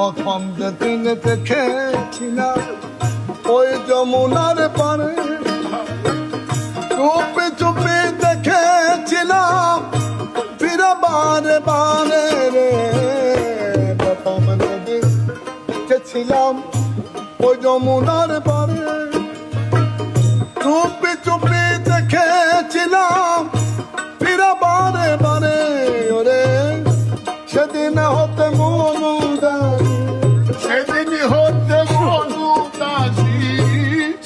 প্রথম যেদিন দেখেছিলাম ওই যমুনার পারে, চুপি চুপি দেখেছিলাম ফিরে বারে বারে রে। প্রথম যেদিন দেখেছিলাম ওই যমুনার পারে, চুপি চুপি দেখেছিলাম ফিরে বারে বারে ওরে। সেদিন হতে মনুদাসী, সেদিন হতে মনুদাসী,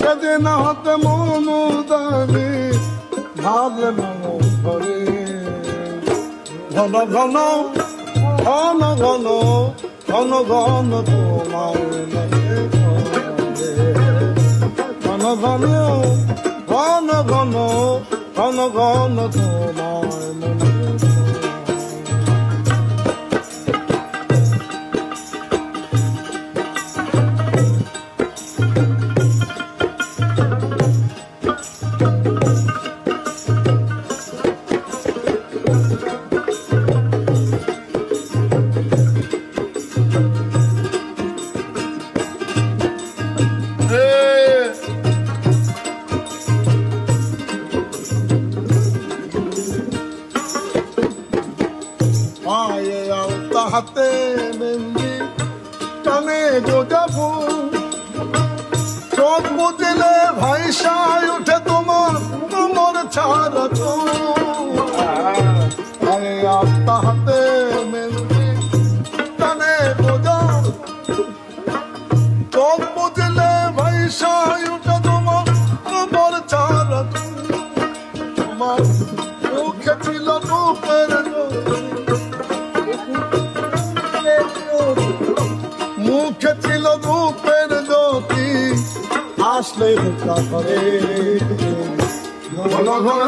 সেদিন হতে মনুদাসী ভাবলে মন করে। ঘন ঘন ঘন ঘন ঘন ঘন তোমার মনে পড়ে। ঘন ঘন ঘন ঘন ঘন ঘন তোমার মনে হাতে মেহেন্দি কানে গোটা ফুল, চোখ বুঝলে ভাইসায় উঠে তোমার তোমার ছাড়া চুল। আরে আত্মা হাতে মেহেন্দি কানে গোটা, চোখ বুঝলে ভাইসায় উঠে তোমার তোমার ছাড়া চুল। তোমার মুখে ছিল রূপের মুখে ছিল রূপের জ্যোতি, আসলে হুকা করে। ঘন ঘন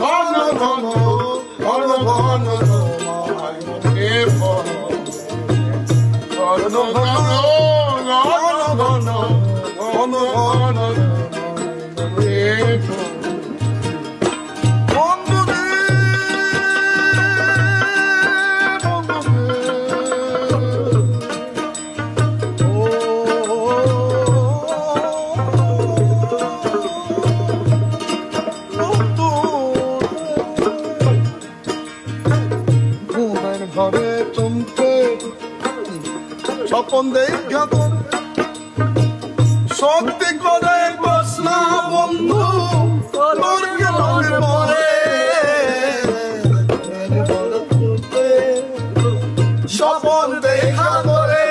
ঘন ঘন ঘন ঘন তোমায় মনে পড়ে। ঘন ঘন ঘন ঘন ঘন ঘন মনে পড়ে। ঘরে চমকে স্বপন দেখা সত্যি করে বসনা বন্ধু তোর কেমন পরে। স্বপন দেখা করে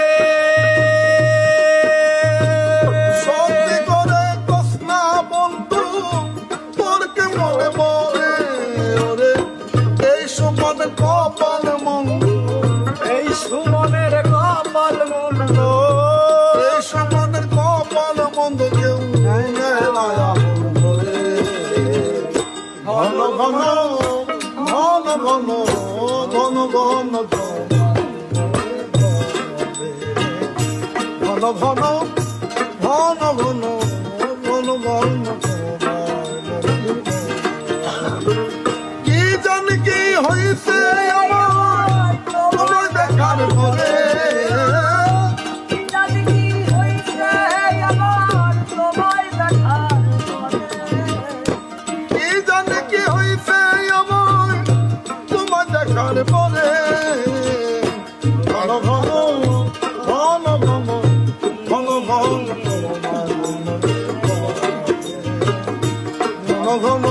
সত্যি করে বসনা বন্ধু তোর কেমন পরে ওরে। এই সুমন কপাল মন্দ, এই সুমনের কপাল মন্দ, এই সুমনের কপাল মন্দ কেউ ঘন ঘন ঘন ঘন ঘন ঘন ঘন ঘন ঘন ঘন ঘন ঘন কি জানি কি হয়েছে আমার তোমায় দেখার পরে। কি জানি কি হয়েছে আমার তোমায় দেখার পরে। ঘন ঘন ঘন ঘন ঘন ঘন ঘন ঘন